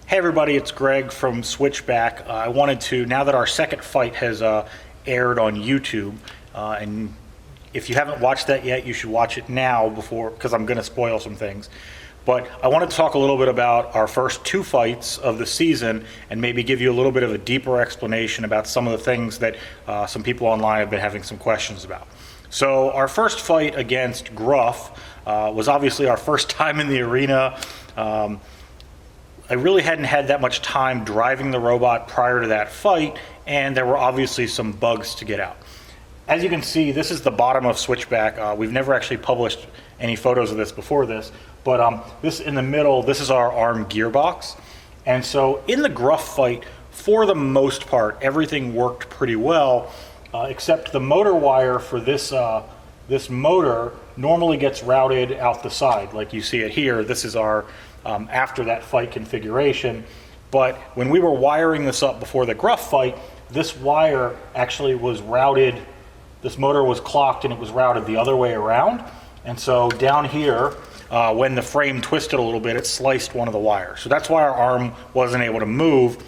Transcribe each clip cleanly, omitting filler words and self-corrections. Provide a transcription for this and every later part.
Hey everybody, it's Greg from Switchback. I wanted to, now that our second fight has aired on YouTube, and if you haven't watched that yet, you should watch it now before, because I'm going to spoil some things. But I wanted to talk a little bit about our first two fights of the season and maybe give you a little bit of a deeper explanation about some of the things that some people online have been having some questions about. So our first fight against Gruff was obviously our first time in the arena. I really hadn't had that much time driving the robot prior to that fight, and there were obviously some bugs to get out. As you can see, this is the bottom of Switchback. We've never actually published any photos of this before this, but this in the middle, this is our ARM gearbox. And so in the Gruff fight, for the most part, everything worked pretty well, except the motor wire for this motor normally gets routed out the side, like you see it here. This is our after that fight configuration. But when we were wiring this up before the Gruff fight, this wire actually was routed, this motor was clocked and it was routed the other way around. And so down here, when the frame twisted a little bit, it sliced one of the wires. So that's why our arm wasn't able to move.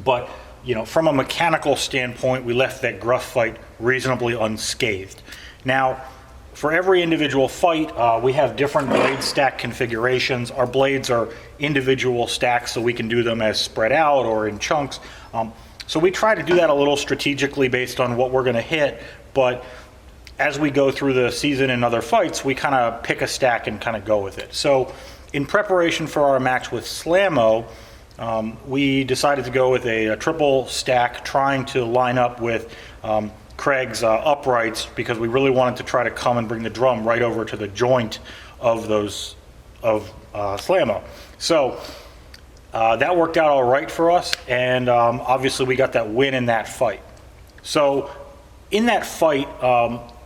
But you know, from a mechanical standpoint, we left that Gruff fight reasonably unscathed. Now, for every individual fight, we have different blade stack configurations. Our blades are individual stacks, so we can do them as spread out or in chunks. So we try to do that a little strategically based on what we're going to hit, but as we go through the season and other fights, we kind of pick a stack and kind of go with it. So in preparation for our match with Slammo, we decided to go with a triple stack, trying to line up with Craig's uprights, because we really wanted to try to come and bring the drum right over to the joint of those of Slammo. So that worked out all right for us, and obviously we got that win in that fight. So in that fight,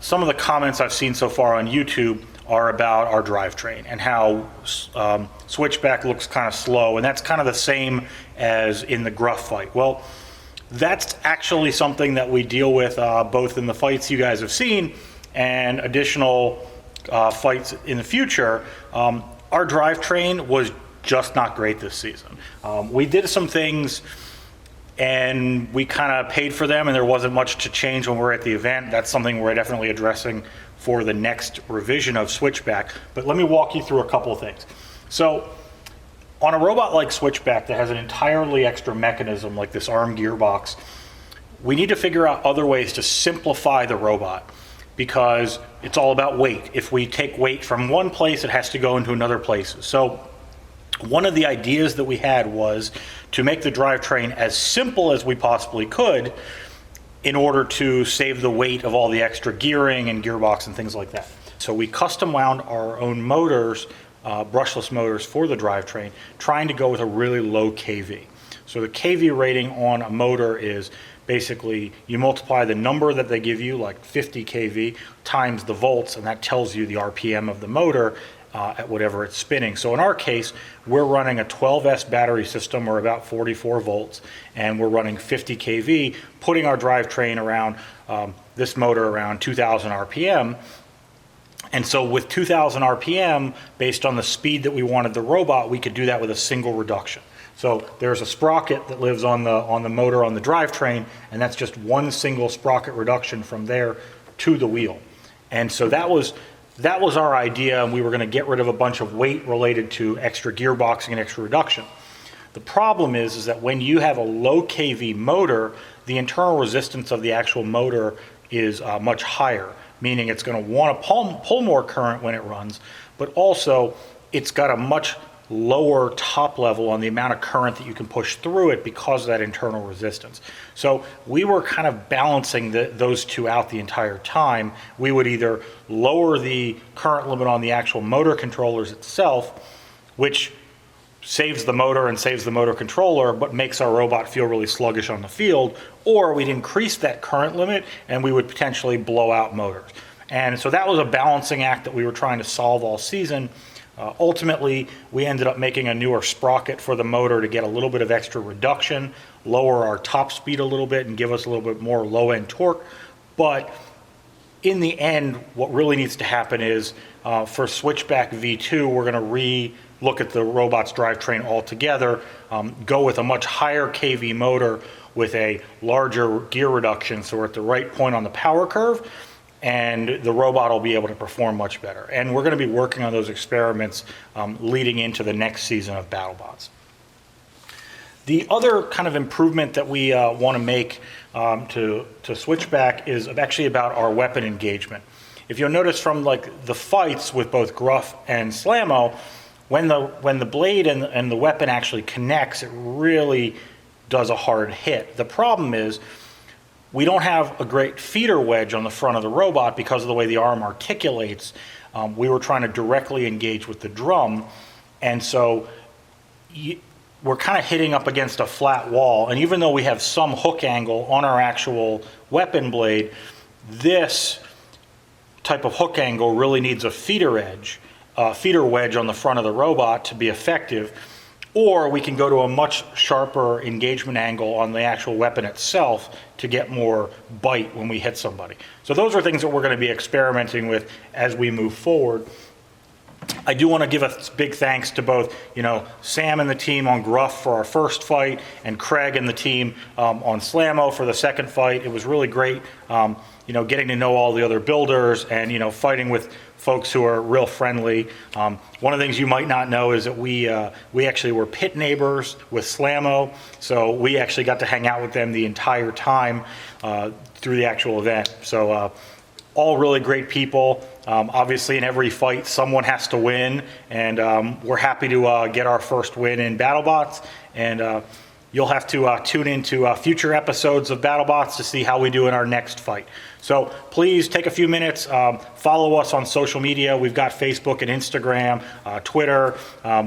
some of the comments I've seen so far on YouTube are about our drivetrain and how Switchback looks kind of slow, and that's kind of the same as in the Gruff fight. Well, that's actually something that we deal with both in the fights you guys have seen and additional fights in the future. Our drivetrain was just not great this season. We did some things and we kind of paid for them, and there wasn't much to change when we were at the event. That's something we're definitely addressing for the next revision of Switchback. But let me walk you through a couple of things. So on a robot like Switchback that has an entirely extra mechanism like this ARM gearbox, we need to figure out other ways to simplify the robot, because it's all about weight. If we take weight from one place, it has to go into another place. So one of the ideas that we had was to make the drivetrain as simple as we possibly could in order to save the weight of all the extra gearing and gearbox and things like that. So we custom wound our own motors, brushless motors for the drivetrain, trying to go with a really low kV. So the kV rating on a motor is basically you multiply the number that they give you, like 50 kV, times the volts, and that tells you the RPM of the motor at whatever it's spinning. So in our case, we're running a 12S battery system, or about 44 volts, and we're running 50 kV, putting our drivetrain around this motor around 2000 RPM. And so with 2000 RPM, based on the speed that we wanted the robot, we could do that with a single reduction. So there's a sprocket that lives on the motor on the drivetrain, and that's just one single sprocket reduction from there to the wheel. And so that was our idea, and we were going to get rid of a bunch of weight related to extra gearboxing and extra reduction. The problem is that when you have a low kV motor, the internal resistance of the actual motor is much higher, meaning it's going to want to pull more current when it runs, but also it's got a much lower top level on the amount of current that you can push through it because of that internal resistance. So we were kind of balancing those two out the entire time. We would either lower the current limit on the actual motor controllers itself, which saves the motor and saves the motor controller, but makes our robot feel really sluggish on the field, or we'd increase that current limit and we would potentially blow out motors. And so that was a balancing act that we were trying to solve all season. Ultimately, we ended up making a newer sprocket for the motor to get a little bit of extra reduction, lower our top speed a little bit, and give us a little bit more low-end torque. But in the end, what really needs to happen is for Switchback V2, we're going to look at the robot's drivetrain altogether, go with a much higher kV motor with a larger gear reduction, so we're at the right point on the power curve, and the robot will be able to perform much better. And we're going to be working on those experiments leading into the next season of Battlebots. The other kind of improvement that we want to make to Switchback is actually about our weapon engagement. If you'll notice from like the fights with both Gruff and Slammo, when the blade and the weapon actually connects, it really does a hard hit. The problem is we don't have a great feeder wedge on the front of the robot because of the way the arm articulates. We were trying to directly engage with the drum, and so we're kind of hitting up against a flat wall. And even though we have some hook angle on our actual weapon blade, this type of hook angle really needs a feeder wedge on the front of the robot to be effective. Or we can go to a much sharper engagement angle on the actual weapon itself to get more bite when we hit somebody. So those are things that we're going to be experimenting with as we move forward. I do want to give a big thanks to both, Sam and the team on Gruff for our first fight, and Craig and the team on Slammo for the second fight. It was really great, getting to know all the other builders and, fighting with folks who are real friendly. One of the things you might not know is that we actually were pit neighbors with Slammo, so we actually got to hang out with them the entire time through the actual event. So all really great people. Obviously in every fight someone has to win, and we're happy to get our first win in Battlebots, and you'll have to tune into future episodes of Battlebots to see how we do in our next fight. So please take a few minutes, follow us on social media. We've got Facebook and Instagram, Twitter.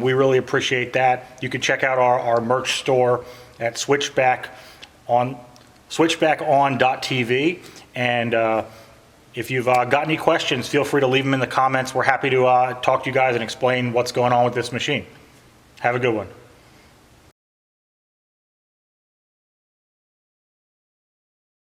We really appreciate that. You can check out our merch store at switchbackonTV, and if you've got any questions, feel free to leave them in the comments. We're happy to talk to you guys and explain what's going on with this machine. Have a good one.